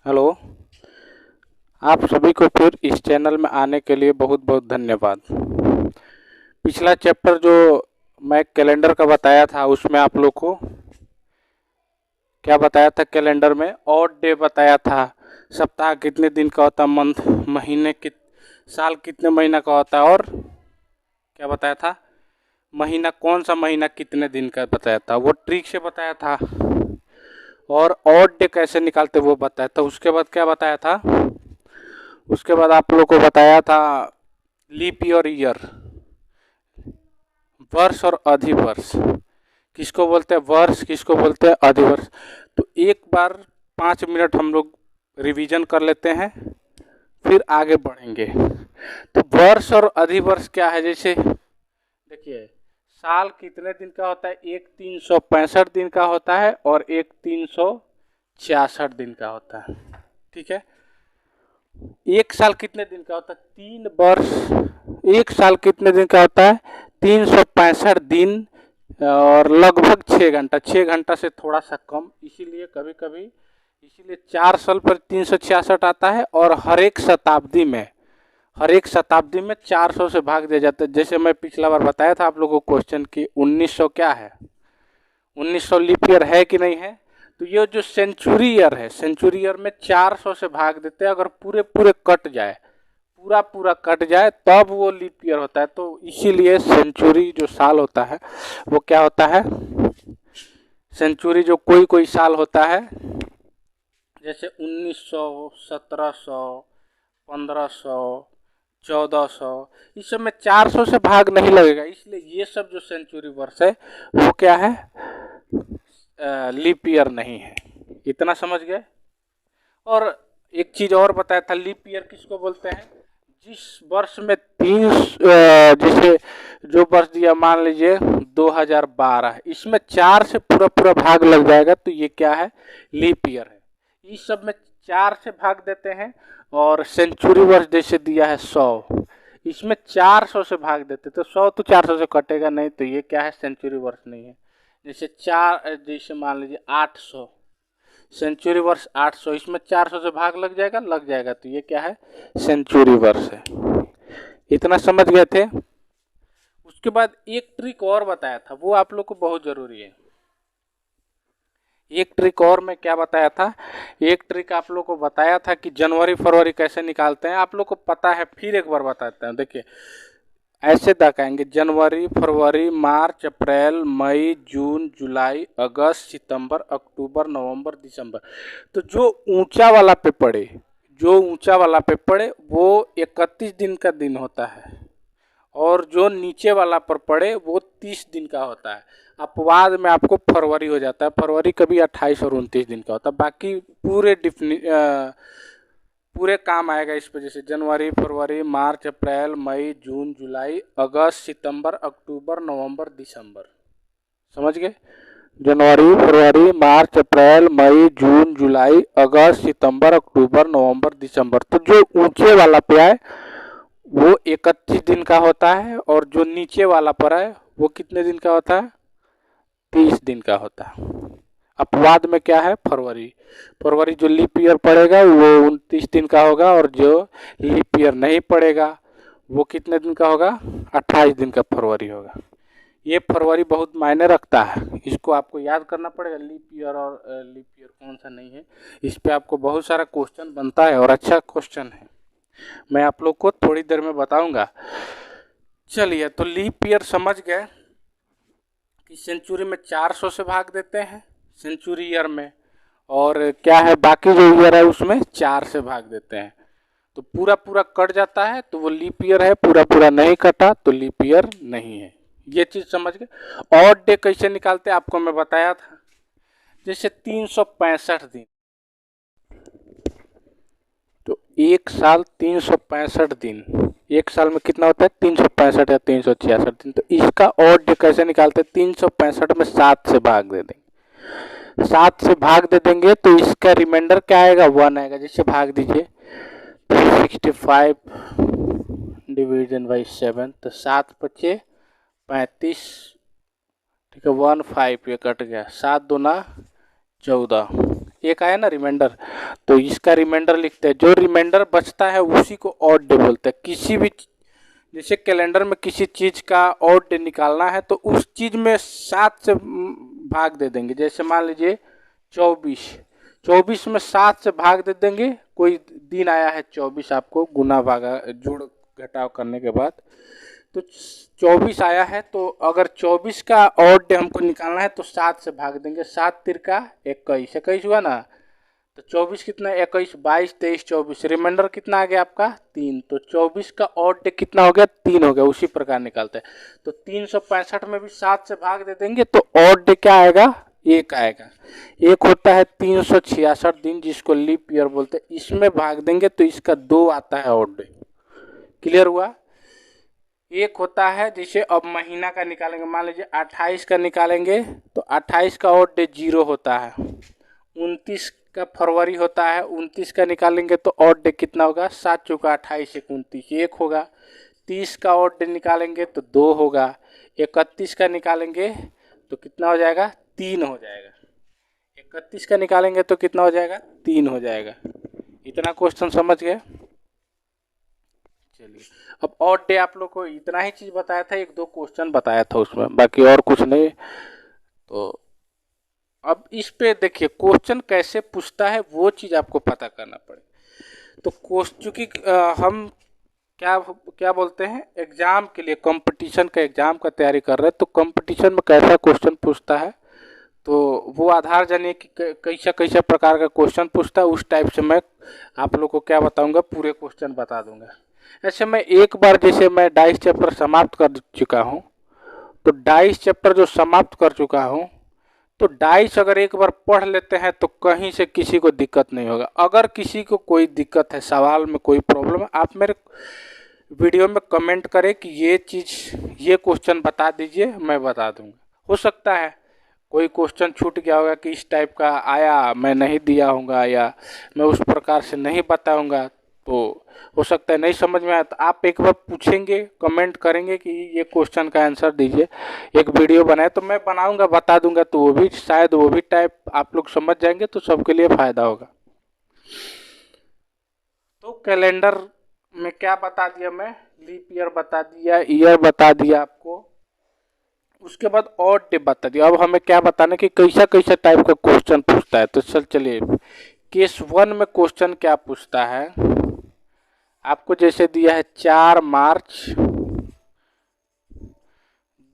Hello. आप सभी को फिर इस चैनल में आने के लिए बहुत बहुत धन्यवाद। पिछला चैप्टर जो मैं कैलेंडर का बताया था उसमें आप लोग को क्या बताया था? कैलेंडर में ऑड डे बताया था, सप्ताह कितने दिन का होता, मंथ महीने साल कितने महीना का होता, और क्या बताया था, महीना कौन सा महीना कितने दिन का बताया था, वो ट्रिक से बताया था। और ऑड डे कैसे निकालते वो बताया था। उसके बाद क्या बताया था? उसके बाद आप लोग को बताया था लीप ईयर, वर्ष और अधिवर्ष किसको बोलते हैं, वर्ष किसको बोलते हैं, अधिवर्ष। तो एक बार 5 मिनट हम लोग रिवीजन कर लेते हैं, फिर आगे बढ़ेंगे। तो वर्ष और अधिवर्ष क्या है? जैसे देखिए, साल कितने दिन का होता है? एक 365 दिन का होता है और एक 366 दिन का होता है। ठीक है। एक साल कितने दिन का होता है? 3 वर्ष। एक साल कितने दिन का होता है? 365 दिन और लगभग 6 घंटा, 6 घंटा से थोड़ा सा कम, इसीलिए कभी कभी इसीलिए 4 साल पर 366 आता है। और हर एक शताब्दी में 400 से भाग दिया जाता है। जैसे मैं पिछला बार बताया था आप लोगों को क्वेश्चन की 1900 क्या है, 1900 लीप ईयर है कि नहीं है? तो ये जो सेंचुरी ईयर है, सेंचुरी ईयर में 400 से भाग देते हैं। अगर पूरे पूरे कट जाए, पूरा पूरा कट जाए तब वो लीप ईयर होता है। तो इसीलिए सेंचुरी जो साल होता है वो क्या होता है? सेंचुरी जो कोई कोई साल होता है, जैसे 1900, 1700, 1500, 1400, इस सब में 400 से भाग नहीं लगेगा। इसलिए ये सब जो सेंचुरी वर्ष है वो क्या है? लीप ईयर नहीं है। इतना समझ गए? और एक चीज और बताया था, लीप ईयर किसको बोलते हैं? जिस वर्ष में जैसे जो वर्ष दिया, मान लीजिए 2012, इसमें 4 से पूरा पूरा भाग लग जाएगा तो ये क्या है? लीप ईयर है। इस सब में 4 से भाग देते हैं। और सेंचुरी वर्ष जैसे दिया है 100, इसमें 400 से भाग देते, तो 100 तो 400 से कटेगा नहीं, तो ये क्या है? सेंचुरी वर्ष नहीं है। जैसे मान लीजिए 800, सेंचुरी वर्ष 800, इसमें 400 से भाग लग जाएगा, तो ये क्या है? सेंचुरी वर्ष है। इतना समझ गए थे? उसके बाद एक ट्रिक और बताया था, वो आप लोग को बहुत जरूरी है। एक ट्रिक और मैं क्या बताया था? एक ट्रिक आप लोग को बताया था कि जनवरी फरवरी कैसे निकालते हैं। आप लोग को पता है, फिर एक बार बताते हैं। देखिए, ऐसे दिखाएंगे: जनवरी फरवरी मार्च अप्रैल मई जून जुलाई अगस्त सितंबर अक्टूबर नवंबर दिसंबर। तो जो ऊंचा वाला पे पड़े वो 31 दिन का दिन होता है, और जो नीचे वाला पर पड़े वो 30 दिन का होता है। अपवाद में आपको फरवरी हो जाता है, फरवरी कभी 28 और 29 दिन का होता है। बाकी पूरे काम आएगा इस पे, जैसे जनवरी फरवरी मार्च अप्रैल मई जून जुलाई अगस्त सितंबर अक्टूबर नवंबर दिसंबर। समझ गए? जनवरी फरवरी मार्च अप्रैल मई जून जुलाई अगस्त सितंबर अक्टूबर नवंबर दिसंबर। तो जो ऊंचे वाला पे आए वो 31 दिन का होता है, और जो नीचे वाला पर है वो कितने दिन का होता है? 30 दिन का होता है। अपवाद में क्या है? फरवरी। फरवरी जो लीप ईयर पड़ेगा वो 29 दिन का होगा, और जो लीप ईयर नहीं पड़ेगा वो कितने दिन का होगा? 28 दिन का फरवरी होगा। ये फरवरी बहुत मायने रखता है, इसको आपको याद करना पड़ेगा। लीप ईयर और लीप ईयर कौन सा नहीं है, इस पे आपको बहुत सारा क्वेश्चन बनता है, और अच्छा क्वेश्चन है। मैं आप लोग को थोड़ी देर में बताऊंगा। चलिए, तो लीप ईयर समझ गए कि सेंचुरी में 400 से भाग देते हैं सेंचुरी ईयर में, और क्या है, बाकी जो ईयर है उसमें 4 से भाग देते हैं। तो पूरा पूरा कट जाता है तो वो लीप ईयर है, पूरा पूरा नहीं कटा तो लीप ईयर नहीं है। ये चीज समझ गए? ऑड डे कैसे निकालते हैं आपको मैं बताया था। जैसे 365 दिन, तो एक साल 365 दिन, एक साल में कितना होता है? 365 या 366 दिन। तो इसका ऑड डे कैसे निकालते हैं? 365 में 7 से भाग दे देंगे, 7 से भाग दे देंगे तो इसका रिमाइंडर क्या आएगा? 1 आएगा। जैसे भाग दीजिए 365 डिवीजन बाई 7, तो 7 बचे 35। ठीक है, 1 5 ये कट गया, 7 दूना 14, एक आया ना रिमाइंडर, तो इसका रिमाइंडर लिखते हैं। जो रिमाइंडर बचता है उसी को ऑड डे बोलते हैं। किसी भी जैसे कैलेंडर में किसी चीज़ का ऑड डे निकालना है तो उस चीज़ में 7 से भाग दे देंगे। जैसे मान लीजिए 24 में 7 से भाग दे देंगे। कोई दिन आया है 24, आपको गुना भागा जोड़ घटाव करने के बाद तो 24 आया है, तो अगर 24 का ऑड डे हमको निकालना है तो 7 से भाग देंगे। 7 तिरका 21, 21 हुआ ना, तो 24 कितना, 21, 22, 23, 24, रिमाइंडर कितना आ गया आपका 3। तो 24 का ऑड डे कितना हो गया, 3 हो गया। उसी प्रकार निकालते हैं। तो 365 में भी 7 से भाग दे देंगे तो ऑड डे क्या आएगा, 1 आएगा। एक होता है 366 दिन जिसको लीप ईयर बोलते हैं, इसमें भाग देंगे तो इसका 2 आता है ऑड डे। क्लियर हुआ। एक होता है जैसे अब महीना का निकालेंगे, मान लीजिए 28 का निकालेंगे तो 28 का ऑड डे 0 होता है। 29 का फरवरी होता है, 29 का निकालेंगे तो ऑड डे कितना होगा, 7 चौका 28, 29, 1 होगा। 30 का ऑड डे निकालेंगे तो 2 होगा। 31 का निकालेंगे तो कितना हो जाएगा, 3 हो जाएगा। 31 का निकालेंगे तो कितना हो जाएगा, 3 हो जाएगा। इतना क्वेश्चन समझ गए। चलिए अब ऑड डे आप लोग को इतना ही चीज़ बताया था, 1-2 क्वेश्चन बताया था उसमें, बाकी और कुछ नहीं। तो अब इस पे देखिए क्वेश्चन कैसे पूछता है वो चीज़ आपको पता करना पड़े। तो चूँकि हम क्या बोलते हैं, एग्ज़ाम के लिए, कंपटीशन का एग्ज़ाम का तैयारी कर रहे हैं, तो कंपटीशन में कैसा क्वेश्चन पूछता है तो वो आधार जानिए कि कैसा कैसा प्रकार का क्वेश्चन पूछता है, उस टाइप से मैं आप लोग को क्या बताऊंगा, पूरे क्वेश्चन बता दूंगा। ऐसे मैं एक बार जैसे मैं 22 चैप्टर समाप्त कर चुका हूँ, तो 22 चैप्टर जो समाप्त कर चुका हूँ, तो 22 अगर एक बार पढ़ लेते हैं तो कहीं से किसी को दिक्कत नहीं होगा। अगर किसी को कोई दिक्कत है, सवाल में कोई प्रॉब्लम है, आप मेरे वीडियो में कमेंट करें कि ये चीज़, ये क्वेश्चन बता दीजिए, मैं बता दूंगा। हो सकता है कोई क्वेश्चन छूट गया होगा कि इस टाइप का आया, मैं नहीं दिया होगा या मैं उस प्रकार से नहीं बताऊंगा, तो हो सकता है नहीं समझ में आया। तो आप एक बार पूछेंगे, कमेंट करेंगे कि ये क्वेश्चन का आंसर दीजिए, एक वीडियो बनाए तो मैं बनाऊंगा, बता दूंगा, तो वो भी शायद वो भी टाइप आप लोग समझ जाएंगे तो सबके लिए फ़ायदा होगा। तो कैलेंडर में क्या बता दिया मैं, लीप ईयर बता दिया, ईयर बता दिया आपको, उसके बाद ऑड डे बता दिया। अब हमें क्या बताना कि कैसा कैसा टाइप का क्वेश्चन पूछता है। तो चलिए केस 1 में क्वेश्चन क्या पूछता है, आपको जैसे दिया है 4 मार्च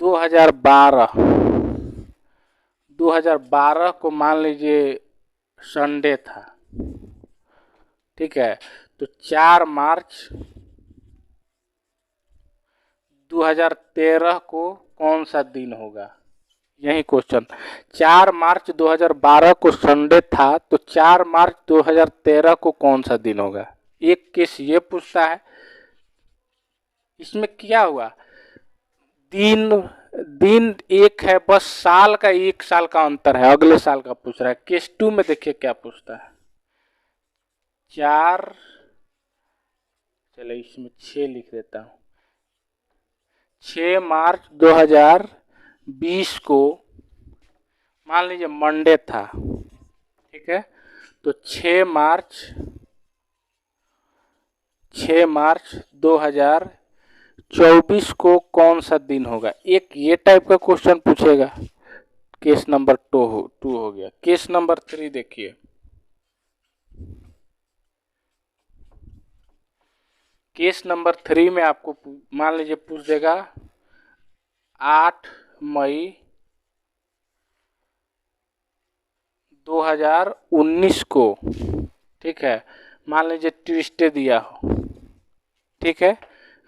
2012 को मान लीजिए संडे था, ठीक है। तो 4 मार्च 2013 को कौन सा दिन होगा, यही क्वेश्चन। 4 मार्च 2012 को संडे था, तो 4 मार्च 2013 को कौन सा दिन होगा। एक केस ये पूछता है। इसमें क्या हुआ, दिन एक है, बस साल का 1 साल का अंतर है, अगले साल का पूछ रहा है। केस 2 में देखिए क्या पूछता है, 4, चलो इसमें 6 लिख देता हूँ। 6 मार्च 2020 को मान लीजिए मंडे था, ठीक है। तो 6 मार्च 2024 को कौन सा दिन होगा। एक ये टाइप का क्वेश्चन पूछेगा। केस नंबर 2 हो गया। केस नंबर 3 देखिए, केस नंबर 3 में आपको मान लीजिए पूछ देगा 8 मई 2019 को, ठीक है। मान लीजिए ट्यूसडे दिया हो, ठीक है।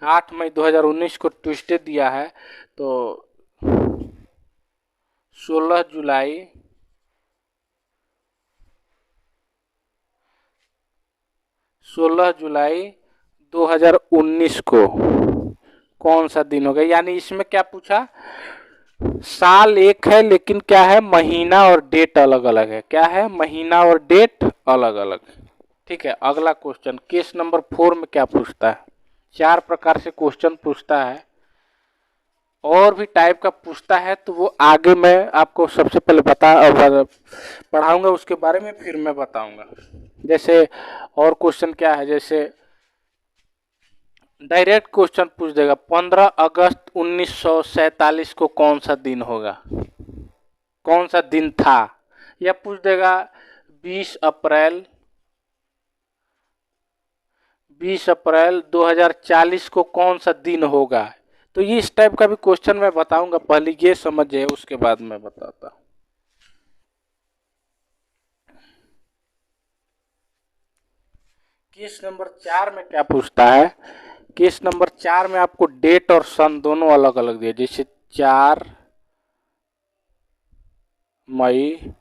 8 मई 2019 को ट्यूसडे दिया है, तो 16 जुलाई 2019 को कौन सा दिन होगा। यानी इसमें क्या पूछा, साल एक है लेकिन क्या है, महीना और डेट अलग अलग है। क्या है, महीना और डेट अलग अलग, ठीक है। अगला क्वेश्चन केस नंबर 4 में क्या पूछता है, 4 प्रकार से क्वेश्चन पूछता है। और भी टाइप का पूछता है तो वो आगे मैं आपको सबसे पहले पढ़ाऊंगा उसके बारे में, फिर मैं बताऊंगा। जैसे और क्वेश्चन क्या है, जैसे डायरेक्ट क्वेश्चन पूछ देगा 15 अगस्त 1947 को कौन सा दिन होगा, कौन सा दिन था। या पूछ देगा 20 अप्रैल 2040 को कौन सा दिन होगा। तो ये इस टाइप का भी क्वेश्चन मैं बताऊंगा, पहले ये समझ जाए उसके बाद मैं बताता। केस नंबर 4 में क्या पूछता है, केस नंबर 4 में आपको डेट और सन दोनों अलग अलग दिए। जैसे 4 मई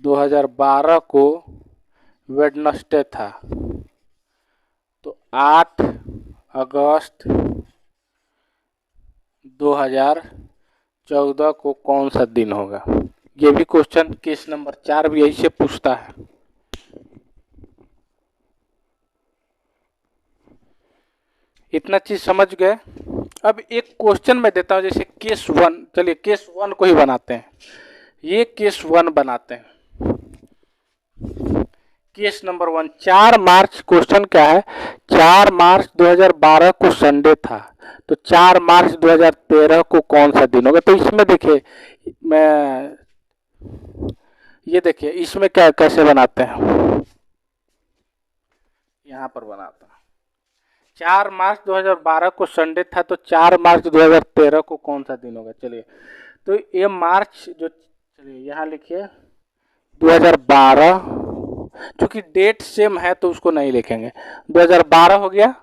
2012 को वेडनेसडे था, तो 8 अगस्त 2014 को कौन सा दिन होगा। ये भी क्वेश्चन केस नंबर 4 भी यही से पूछता है। इतना चीज समझ गए। अब एक क्वेश्चन मैं देता हूं, जैसे केस 1, चलिए केस 1 को ही बनाते हैं। ये केस 1 बनाते हैं। केस नंबर 1, 4 मार्च, क्वेश्चन क्या है, 4 मार्च 2012 को संडे था, तो 4 मार्च 2013 को कौन सा दिन होगा। तो इसमें देखिए मैं ये देखिए इसमें क्या कैसे बनाते हैं, यहाँ पर बनाता हूँ। 4 मार्च 2012 को संडे था, तो 4 मार्च 2013 को कौन सा दिन होगा। चलिए तो ये मार्च जो, चलिए यहाँ लिखिए 2012, क्योंकि डेट सेम है तो उसको नहीं लिखेंगे। 2012 हो गया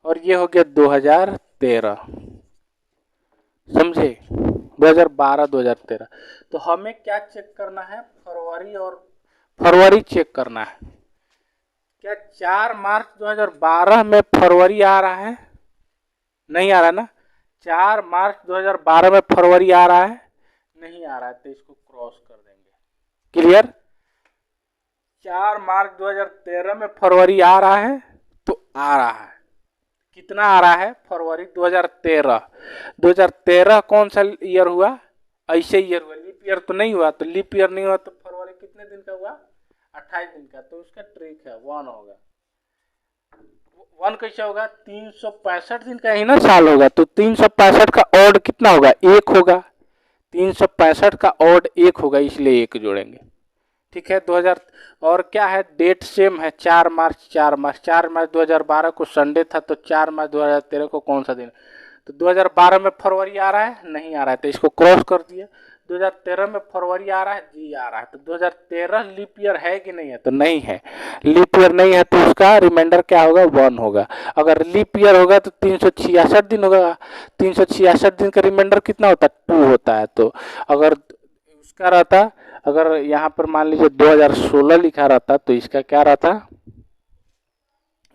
और ये हो गया 2013, समझे, 2012 2013। तो हमें क्या चेक करना है, फरवरी, और फरवरी चेक करना है। क्या 4 मार्च 2012 में फरवरी आ रहा है, नहीं आ रहा ना। 4 मार्च 2012 में फरवरी आ रहा है, नहीं आ रहा है, तो इसको क्रॉस कर देंगे। क्लियर। 4 मार्च 2013 में फरवरी आ रहा है, तो आ रहा है, कितना आ रहा है, फरवरी 2013। 2013 कौन सा ईयर हुआ, ऐसे ईयर हुआ, लीप ईयर तो नहीं हुआ। तो लीप ईयर नहीं हुआ तो फरवरी कितने दिन का हुआ, 28 दिन का। तो उसका ट्रिक है 1 होगा। 1 कैसे होगा, 365 दिन का ही ना साल होगा, तो 365 का ऑड कितना होगा, 1 होगा। 365 का ऑड 1 होगा, इसलिए 1 जोड़ेंगे। ठीक है। 2000 और क्या है, डेट सेम है, 4 मार्च 4 मार्च 4 मार्च 2012 को संडे था, तो 4 मार्च 2013 को कौन सा दिन। तो 2012 में फरवरी आ रहा है, नहीं आ रहा है, तो इसको क्रॉस कर दिए। 2013 में फरवरी आ रहा है, जी आ रहा है, तो 2013 लीप ईयर है कि नहीं है, तो नहीं है। लीप ईयर नहीं है तो उसका रिमाइंडर क्या होगा, 1 होगा। अगर लीप ईयर होगा तो 366 दिन होगा। 366 दिन का रिमाइंडर कितना होता है, 2 होता है। तो अगर उसका रहता, अगर यहाँ पर मान लीजिए 2016 लिखा रहता, तो इसका क्या रहता,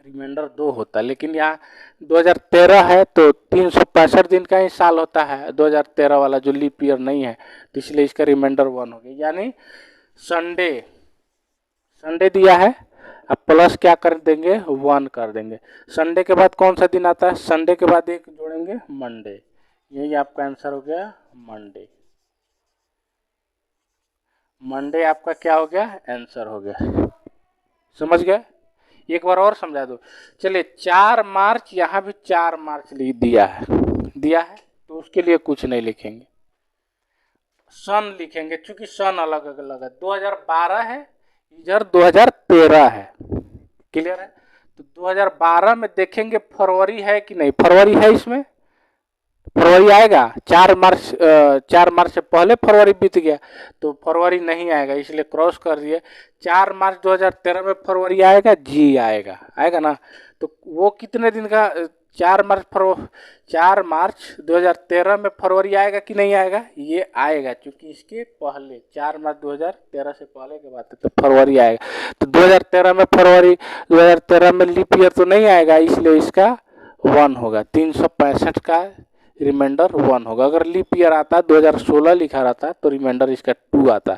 रिमाइंडर 2 होता। लेकिन यहाँ 2013 है तो 365 दिन का ही साल होता है 2013 वाला, जो लीप ईयर नहीं है, तो इसलिए इसका रिमाइंडर 1 हो गया। यानी संडे, संडे दिया है, अब प्लस क्या कर देंगे, 1 कर देंगे। संडे के बाद कौन सा दिन आता है, संडे के बाद एक जोड़ेंगे, मंडे। यही आपका आंसर हो गया, मंडे। मंडे आपका क्या हो गया, आंसर हो गया। समझ गए। एक बार और समझा दो। चलिए 4 मार्च, यहाँ भी 4 मार्च दिया है, दिया है, तो उसके लिए कुछ नहीं लिखेंगे, सन लिखेंगे, क्योंकि सन अलग अलग है। 2012 है, इधर 2013 है। क्लियर है। तो 2012 में देखेंगे फरवरी है कि नहीं, फरवरी है, इसमें फरवरी आएगा। 4 मार्च से पहले फरवरी बीत गया, तो फरवरी नहीं आएगा, इसलिए क्रॉस कर दिए। 4 मार्च 2013 में फरवरी आएगा, जी आएगा, आएगा ना। तो वो कितने दिन का, 4 मार्च 2013 में फरवरी आएगा कि नहीं आएगा, ये आएगा, क्योंकि इसके पहले 4 मार्च 2013 से पहले के बाद तो फरवरी आएगा। तो 2013 में फरवरी, 2013 में लीप ईयर तो नहीं आएगा, इसलिए इसका 1 होगा। 365 का रिमाइंडर 1 होगा। अगर लीप ईयर आता 2016 लिखा रहता तो रिमाइंडर इसका 2 आता,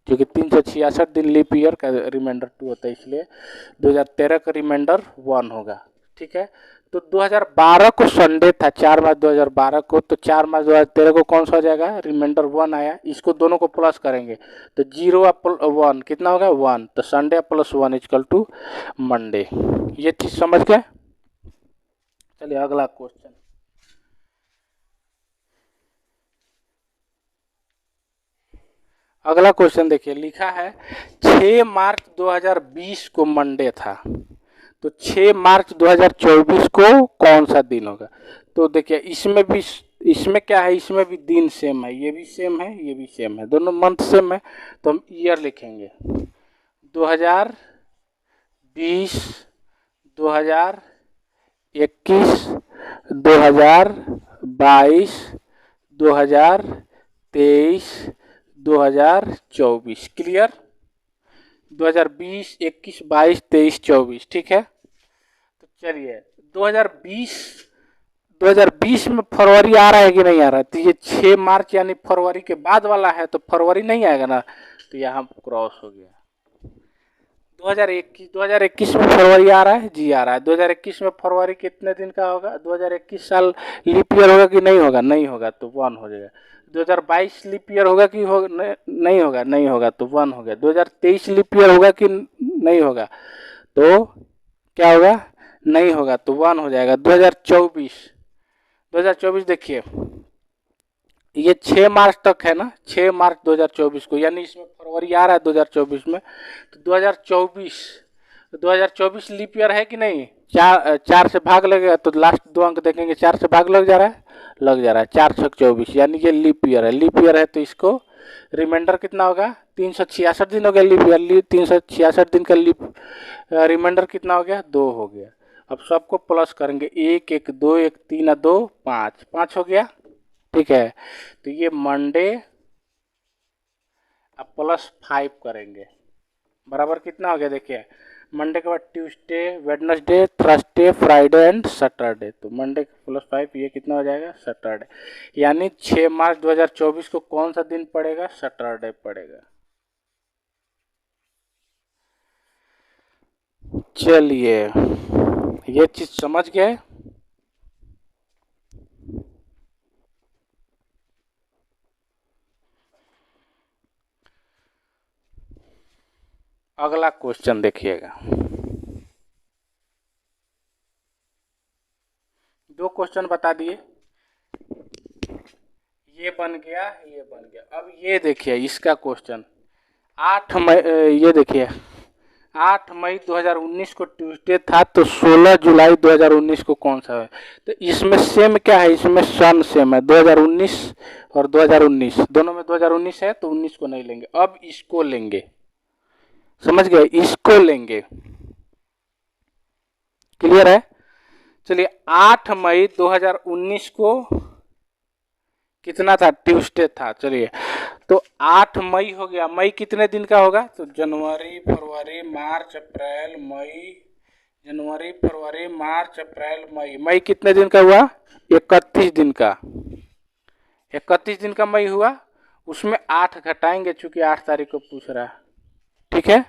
क्योंकि 366 दिन लीप ईयर का रिमाइंडर 2 होता है, इसलिए 2013 का रिमाइंडर 1 होगा। ठीक है। तो 2012 को संडे था, 4 मार्च 2012 को, तो 4 मार्च 2013 को कौन सा हो जाएगा, रिमाइंडर 1 आया, इसको दोनों को प्लस करेंगे तो 0 1 कितना होगा 1, तो Sunday plus 1 equal to Monday. ये चीज समझ गए। चलिए अगला क्वेश्चन। अगला क्वेश्चन देखिए, लिखा है 6 मार्च 2020 को मंडे था, तो 6 मार्च 2024 को कौन सा दिन होगा। तो देखिए इसमें क्या है, इसमें भी दिन सेम है, ये भी सेम है, ये भी सेम है, दोनों मंथ सेम है, तो हम ईयर लिखेंगे 2020, 2021, 2022, 2023, 2024। क्लियर। 2020, 21, 22, 23, 24, ठीक है। तो चलिए 2020 में फरवरी आ रहा है कि नहीं आ रहा है, तो ये 6 मार्च यानी फरवरी के बाद वाला है, तो फरवरी नहीं आएगा ना, तो यहाँ क्रॉस हो गया। 2021 में फरवरी आ रहा है जी, आ रहा है। 2021 में फरवरी कितने दिन का होगा, 2021 साल लीप ईयर होगा कि नहीं होगा, नहीं होगा तो 1 हो जाएगा। 2022 लीप ईयर होगा कि नहीं होगा, नहीं होगा तो 1 हो गया। 2023 लीप ईयर होगा कि नहीं होगा, तो क्या होगा, नहीं होगा तो 1 हो जाएगा। 2024 देखिए ये 6 मार्च तक है ना, 6 मार्च 2024 को, यानी इसमें फरवरी आ रहा है 2024 में, तो 2024 लीप ईयर है कि नहीं, 4 से भाग लगेगा तो लास्ट 2 अंक देखेंगे, 4 से भाग लग जा रहा है, लग जा रहा है, 4 6 24, यानी ये लीप ईयर है। लीप ईयर है तो इसको रिमाइंडर कितना होगा, 366 दिन हो गया लीप ईयर, 366 दिन का लीप रिमाइंडर कितना हो गया, 2 हो गया। अब सबको प्लस करेंगे, 1 1 2 1 3 2 5 5 हो गया, ठीक है। तो ये मंडे अब प्लस 5 करेंगे, बराबर कितना हो गया, देखिए मंडे के बाद Tuesday, Wednesday, Thursday, Friday and Saturday, तो मंडे प्लस 5 ये कितना हो जाएगा, सैटरडे। यानी 6 मार्च 2024 को कौन सा दिन पड़ेगा, सैटरडे पड़ेगा। चलिए ये चीज समझ गए। अगला क्वेश्चन देखिएगा, 2 क्वेश्चन बता दिए, ये बन गया, ये बन गया। अब ये देखिए इसका क्वेश्चन 8 मई, ये देखिए 8 मई 2019 को ट्यूसडे था, तो 16 जुलाई 2019 को कौन सा है। तो इसमें सेम क्या है, इसमें सन सेम है, 2019 और 2019 दोनों में 2019 है, तो 19 को नहीं लेंगे, अब इसको लेंगे, समझ गए, इसको लेंगे। क्लियर है। चलिए 8 मई 2019 को कितना था, ट्यूसडे था। चलिए तो 8 मई हो गया, मई कितने दिन का होगा, तो जनवरी फरवरी मार्च अप्रैल मई, जनवरी फरवरी मार्च अप्रैल मई, मई कितने दिन का हुआ, 31 दिन का, 31 दिन का मई हुआ। उसमें 8 घटाएंगे चूंकि 8 तारीख को पूछ रहा है, ठीक है।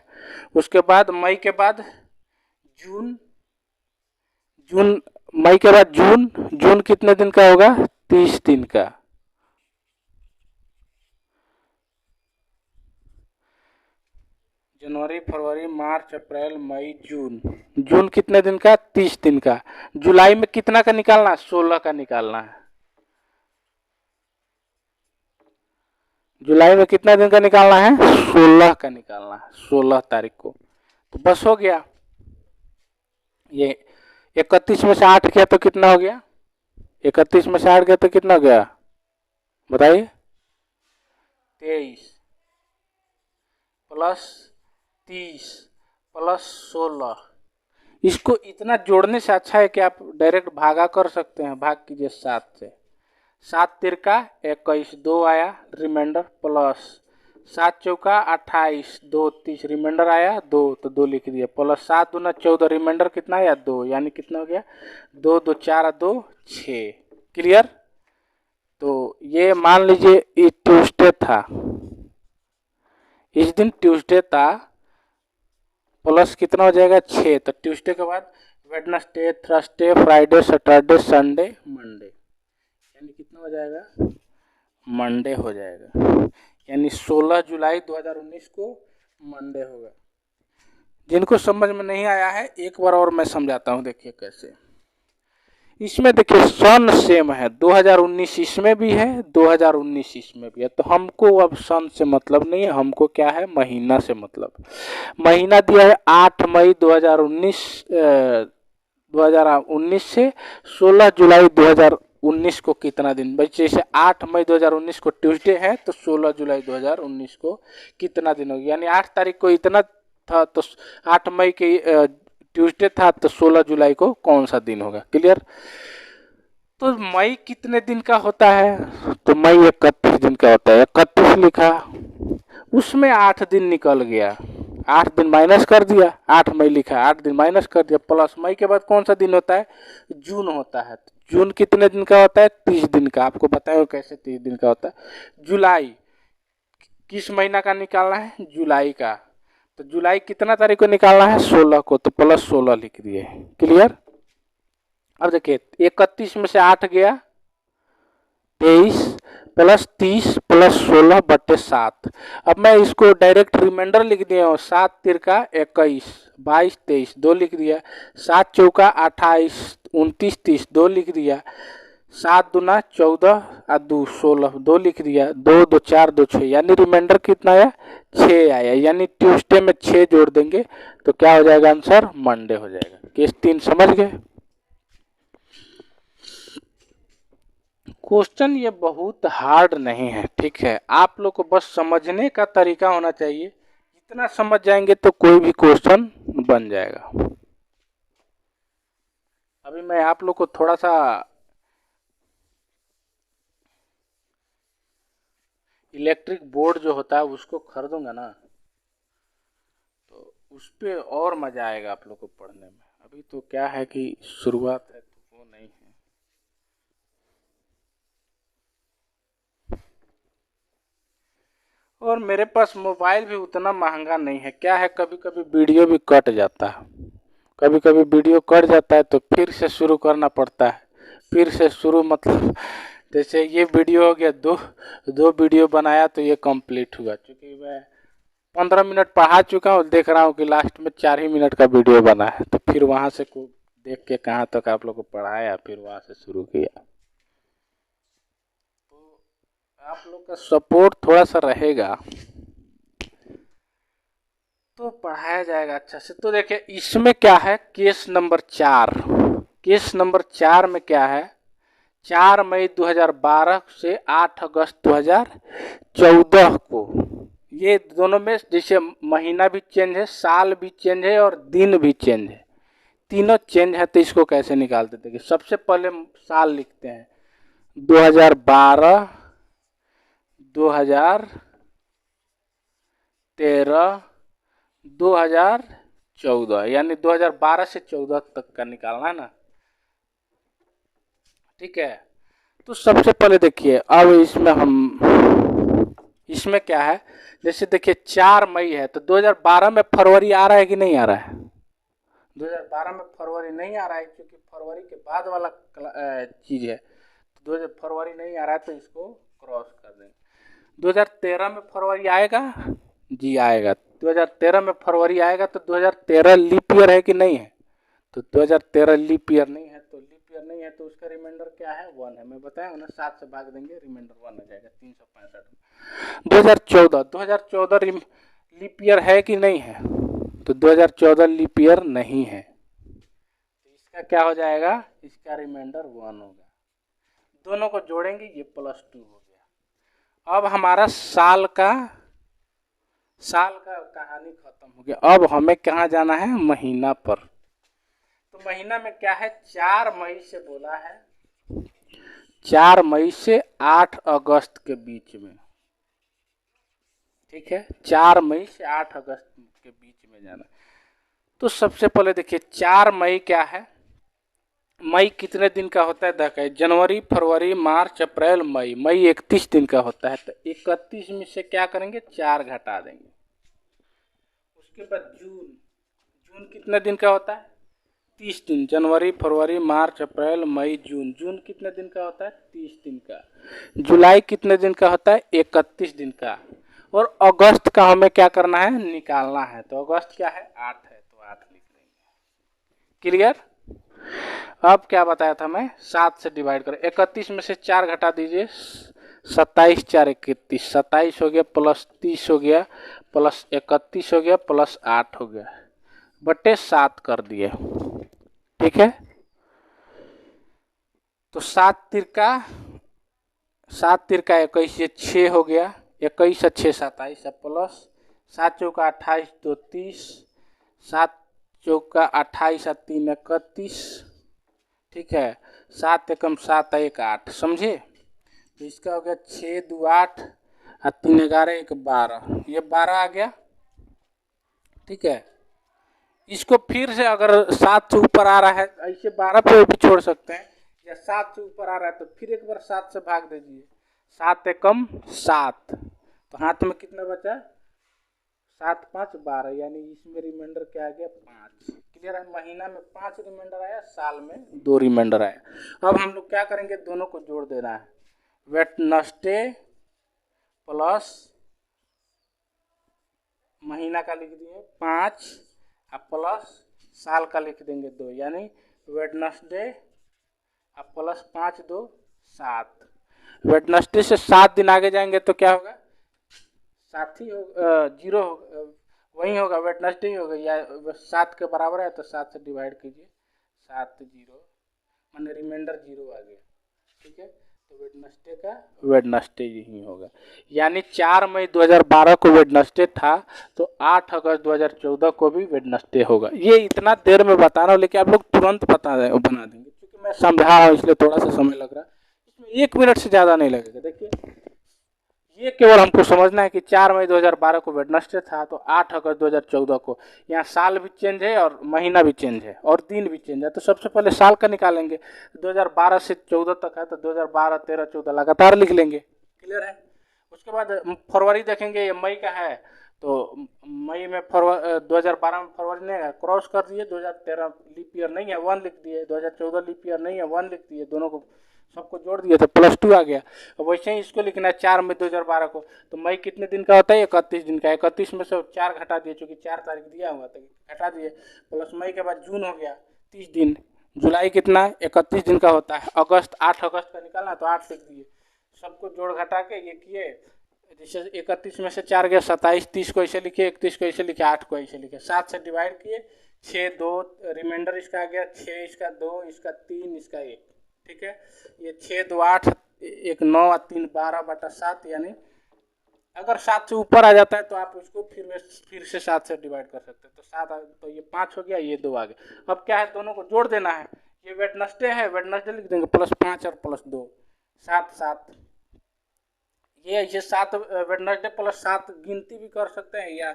उसके बाद मई के बाद जून, जून मई के बाद जून, जून कितने दिन का होगा, 30 दिन का। जनवरी फरवरी मार्च अप्रैल मई जून, जून कितने दिन का, 30 दिन का। जुलाई में कितना का निकालना है, 16 का निकालना है। जुलाई में कितना दिन का निकालना है, 16 का निकालना है, 16 तारीख को। तो बस हो गया, ये 31 में से 8 किया तो कितना हो गया, 31 में से 8 किया तो कितना हो गया, बताइए, 23 प्लस 30 प्लस 16। इसको इतना जोड़ने से अच्छा है कि आप डायरेक्ट भागा कर सकते हैं, भाग कीजिए 7 से, 7 तिरका 21, 2 आया रिमाइंडर, प्लस 7 चौका 28, 2 30 रिमाइंडर आया 2, तो 2 लिख दिया, प्लस 7 दूना 14 रिमाइंडर कितना आया 2, यानी कितना हो गया 2 2 4 2 6। क्लियर। तो ये मान लीजिए ट्यूसडे था, इस दिन ट्यूसडे था, प्लस कितना हो जाएगा 6, तो ट्यूसडे के बाद Wednesday, Thursday, Friday, Saturday, Sunday, Monday, यानी कितना हो जाएगा, मंडे हो जाएगा। यानी 16 जुलाई 2019 को मंडे होगा। जिनको समझ में नहीं आया है एक बार और मैं समझाता हूँ, देखिए कैसे। इसमें देखिए सन सेम है, 2019 इसमें भी है, 2019 इसमें भी है, तो हमको अब सन से मतलब नहीं है, हमको क्या है, महीना से मतलब। महीना दिया है 8 मई 2019, 2019 से 16 जुलाई 2019 को कितना दिन, भाई जैसे 8 मई 2019 को ट्यूसडे है तो 16 जुलाई 2019 को कितना दिन होगा, यानी 8 तारीख को इतना था तो 8 मई के ट्यूसडे था तो 16 जुलाई को कौन सा दिन होगा। क्लियर। तो मई कितने दिन का होता है, तो मई 31 दिन का होता है, 31 लिखा, उसमें 8 दिन निकल गया, 8 दिन माइनस कर दिया, 8 मई लिखा, 8 दिन माइनस कर दिया, प्लस मई के बाद कौन सा दिन होता है, जून होता है। जून कितने दिन का होता है, 30 दिन का। आपको बताया कैसे 30 दिन का होता है। जुलाई किस महीना का निकालना है, जुलाई का, तो जुलाई कितना तारीख को निकालना है, 16 को, तो प्लस 16 लिख दिए। क्लियर। अब देखिए 31 में से 8 गया, 23 प्लस 30 प्लस 16/7। अब मैं इसको डायरेक्ट रिमाइंडर लिख दिया हूँ, 7 तिरका 21, 22 23 2 लिख दिया, 7 चौका 28 29 30 2 लिख दिया, 7 दूना 14 और 2 16 2 लिख दिया, 2 2 4 2 6, यानी रिमाइंडर कितना आया, 6 आया। यानी ट्यूसडे में 6 जोड़ देंगे तो क्या हो जाएगा आंसर, मंडे हो जाएगा। केस 3 समझ गए। क्वेश्चन ये बहुत हार्ड नहीं है, ठीक है, आप लोग को बस समझने का तरीका होना चाहिए। इतना समझ जाएंगे तो कोई भी क्वेश्चन बन जाएगा। अभी मैं आप लोग को थोड़ा सा इलेक्ट्रिक बोर्ड जो होता है उसको खरीदूंगा ना, तो उस पर और मजा आएगा आप लोग को पढ़ने में। अभी तो क्या है कि शुरुआत है तो वो नहीं है। और मेरे पास मोबाइल भी उतना महंगा नहीं है। क्या है, कभी कभी वीडियो भी कट जाता है, कभी कभी वीडियो कट जाता है तो फिर से शुरू करना पड़ता है। फिर से शुरू मतलब जैसे ये वीडियो हो गया, दो वीडियो बनाया तो ये कंप्लीट हुआ, क्योंकि मैं 15 मिनट पढ़ा चुका हूँ, देख रहा हूँ कि लास्ट में 4 ही मिनट का वीडियो बना है, तो फिर वहाँ से को देख के कहाँ तक आप लोग को पढ़ाया, फिर वहाँ से शुरू किया। तो आप लोग का सपोर्ट थोड़ा सा रहेगा तो पढ़ाया जाएगा अच्छा से। तो देखिए इसमें क्या है, केस नंबर 4, केस नंबर 4 में क्या है, 4 मई 2012 से 8 अगस्त 2014 को, ये दोनों में जैसे महीना भी चेंज है, साल भी चेंज है और दिन भी चेंज है, तीनों चेंज है। तो इसको कैसे निकालते थे कि सबसे पहले साल लिखते हैं, 2012 2013 2014, यानी 2012 से 14 तक का निकालना है ना, ठीक है। तो सबसे पहले देखिए, अब इसमें क्या है, जैसे देखिए 4 मई है तो 2012 में फरवरी आ रहा है कि नहीं आ रहा है, 2012 में फरवरी नहीं आ रहा है, क्योंकि फरवरी के बाद वाला चीज है, तो 2000 फरवरी नहीं आ रहा है तो इसको क्रॉस कर देंगे। 2013 में फरवरी आएगा, जी आएगा, 2013 में फरवरी आएगा, तो 2013 लीप ईयर है कि नहीं है, तो 2013 लीप ईयर नहीं है, तो लीप ईयर नहीं है तो उसका रिमाइंडर क्या है, 1 है। मैं बताया ना, 7 से भाग देंगे रिमाइंडर 1 हो जाएगा, 365। 2014 लीप ईयर है कि नहीं है, तो 2014 लीप ईयर नहीं है, तो इसका क्या हो जाएगा, इसका रिमाइंडर 1 होगा। दोनों को जोड़ेंगे, ये +2 हो गया। अब हमारा साल का कहानी खत्म हो गया। अब हमें कहाँ जाना है, महीना पर। तो महीना में क्या है, 4 मई से बोला है, 4 मई से 8 अगस्त के बीच में, ठीक है, 4 मई से 8 अगस्त के बीच में जाना। तो सबसे पहले देखिए 4 मई क्या है, मई कितने दिन का होता है, देखिए जनवरी फरवरी मार्च अप्रैल मई, मई 31 दिन का होता है, तो 31 में से क्या करेंगे, 4 घटा देंगे। उसके बाद जून, जून कितने दिन का होता है, 30 दिन। जनवरी, फरवरी, मार्च, अप्रैल, मई, जून। जून कितने दिन का होता है? 30 दिन का। जुलाई कितने दिन का होता है? 31 दिन का। और अगस्त का हमें क्या करना है? निकालना है। तो अगस्त क्या है? 8 है, तो 8 लिख देंगे। क्लियर? अब क्या बताया था मैं? 7 से डिवाइड करें। 31 में से 4 घटा दीजिए, 27 4 31, 27 हो गया प्लस 30 हो गया प्लस 31 हो गया प्लस 8 हो गया, बटे 7 कर दिए। ठीक है, तो 7 तिरका 21, ये 6 हो गया, 21 6 27, प्लस 7 चौका 28 2 30, 7 चौका 28 3 31। ठीक है, 7 एकम 7 1 8, समझे? तो इसका हो गया 6 2 8 और 3 11 1 12, ये 12 आ गया। ठीक है, इसको फिर से अगर 7 से ऊपर आ रहा है ऐसे 12 पे भी छोड़ सकते हैं, या 7 से ऊपर आ रहा है तो फिर एक बार 7 से भाग दीजिए, 7 एकम 7, तो हाथ में कितना बचा? 7 5 12, यानी इसमें रिमाइंडर क्या आ गया? 5। क्लियर है? महीना में 5 रिमाइंडर आया, साल में 2 रिमाइंडर आया। अब हम लोग क्या करेंगे? दोनों को जोड़ देना है। वेडनेसडे प्लस महीना का लिख दिए 5 और प्लस साल का लिख देंगे 2, यानी वेडनेसडे और प्लस 5 2 7। वेडनेसडे से 7 दिन आगे जाएंगे तो क्या होगा? 7 ही होगा, 0 वही होगा, वेडनेसडे ही होगा, या 7 के बराबर है तो 7 से डिवाइड कीजिए, 7 0 माने रिमाइंडर 0 आ गया। ठीक है, तो वेडनेसडे का वेडनेसडे ही होगा, यानी 4 मई 2012 को वेडनेसडे था तो 8 अगस्त 2014 को भी वेडनेसडे होगा। ये इतना देर में बता रहा हूँ, लेकिन आप लोग तुरंत बना देंगे, क्योंकि मैं समझा रहा हूँ इसलिए थोड़ा सा समय लग रहा है। इसमें 1 मिनट से ज़्यादा नहीं लगेगा। देखिए, ये केवल हमको समझना है कि 4 मई 2012 को वेडनेसडे था तो 8 अगस्त 2014 को, यहाँ साल भी चेंज है और महीना भी चेंज है और दिन भी चेंज है। तो सबसे पहले साल का निकालेंगे, 2012 से 14 तक है तो 2012 13 14 लगातार लिख लेंगे। क्लियर है? उसके बाद फरवरी देखेंगे, ये मई का है तो मई में 2012 में फरवरी नहीं है, क्रॉस कर दिए, 2013 लीप ईयर नहीं है 1 लिख दिए, 2014 लीप ईयर नहीं है 1 लिख दिए, दोनों को सबको जोड़ दिए तो +2 आ गया। अब वैसे ही इसको लिखना है 4 मई 2012 को, तो मई कितने दिन का होता है? 31 दिन का। 31 में से 4 घटा दिए, चूँकि 4 तारीख दिया हुआ तो घटा दिए, प्लस मई के बाद जून हो गया 30 दिन, जुलाई कितना? 31 दिन का होता है, अगस्त 8 अगस्त का निकालना तो 8 लिख दिए, सबको जोड़ घटा के ये किए, जैसे 31 में से 4 गया 27, 30 को ऐसे लिखे, 31 को ऐसे लिखे, 8 को ऐसे लिखे, 7 से डिवाइड किए, 6 2 रिमाइंडर इसका आ गया, 6 इसका 2 इसका 3 इसका 1। ठीक है, ये 6 2 8 1 9 और 3 12 बटा 7, यानी अगर 7 से ऊपर आ जाता है तो आप उसको फिर से 7 से डिवाइड कर सकते हैं, तो 7 तो ये 5 हो गया, ये 2 आ गया। अब क्या है? दोनों को जोड़ देना है। ये वेडनेसडे है, वेडनेसडे लिख देंगे +5 और +2 7 7, ये ऐसे 7 वेडनेसडे +7 गिनती भी कर सकते हैं, या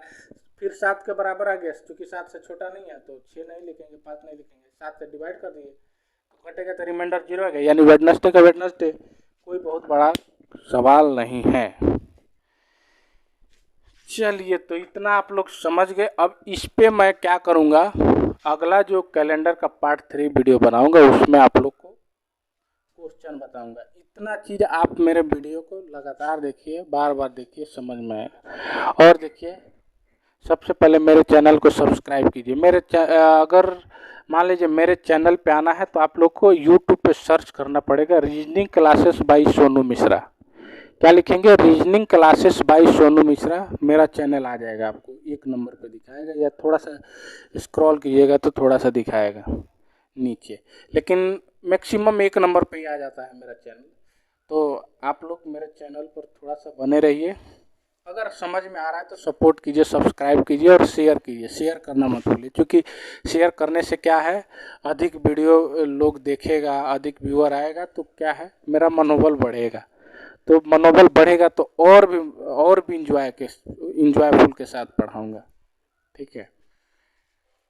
फिर 7 के बराबर आ गया, क्योंकि 7 से छोटा नहीं है तो 6 नहीं लिखेंगे, 5 नहीं लिखेंगे, 7 से डिवाइड कर दिए तो घटेगा तो रिमाइंडर 0 आ गया, यानी वेडनेसडे का वेडनेसडे कोई बहुत बड़ा सवाल नहीं है। चलिए, तो इतना आप लोग समझ गए। अब इस पे मैं क्या करूँगा, अगला जो कैलेंडर का पार्ट 3 वीडियो बनाऊंगा उसमें आप लोग को क्वेश्चन बताऊंगा। इतना चीज़ आप मेरे वीडियो को लगातार देखिए, बार बार देखिए, समझ में आए। और देखिए, सबसे पहले मेरे चैनल को सब्सक्राइब कीजिए। अगर मान लीजिए मेरे चैनल पे आना है तो आप लोग को यूट्यूब पे सर्च करना पड़ेगा, reasoning classes bye Sonu Mishra. क्या लिखेंगे? Reasoning classes bye Sonu Mishra, मेरा चैनल आ जाएगा, आपको 1 नंबर पे दिखाएगा, या थोड़ा सा स्क्रॉल कीजिएगा तो थोड़ा सा दिखाएगा नीचे, लेकिन मैक्सिमम 1 नंबर पे ही आ जाता है मेरा चैनल। तो आप लोग मेरे चैनल पर थोड़ा सा बने रहिए। अगर समझ में आ रहा है तो सपोर्ट कीजिए, सब्सक्राइब कीजिए और शेयर कीजिए, शेयर करना मत भूलिए, क्योंकि शेयर करने से क्या है, अधिक वीडियो लोग देखेगा, अधिक व्यूअर आएगा तो क्या है, मेरा मनोबल बढ़ेगा, तो मनोबल बढ़ेगा तो और भी इंजॉयफुल के साथ पढ़ाऊँगा। ठीक है,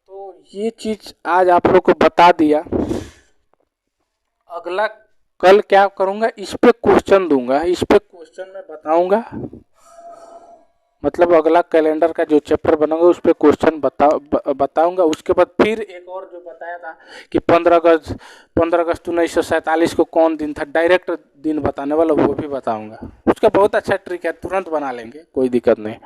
तो ये चीज़ आज आप लोग को बता दिया। अगला कल क्या करूँगा, इस पे क्वेश्चन दूंगा, इस पे क्वेश्चन में बताऊँगा, मतलब अगला कैलेंडर का जो चैप्टर बनाऊंगा उस पर क्वेश्चन बताऊंगा। उसके बाद फिर एक और जो बताया था कि 15 अगस्त 1947 को कौन दिन था, डायरेक्ट दिन बताने वाला, वो भी बताऊंगा। उसका बहुत अच्छा ट्रिक है, तुरंत बना लेंगे, कोई दिक्कत नहीं।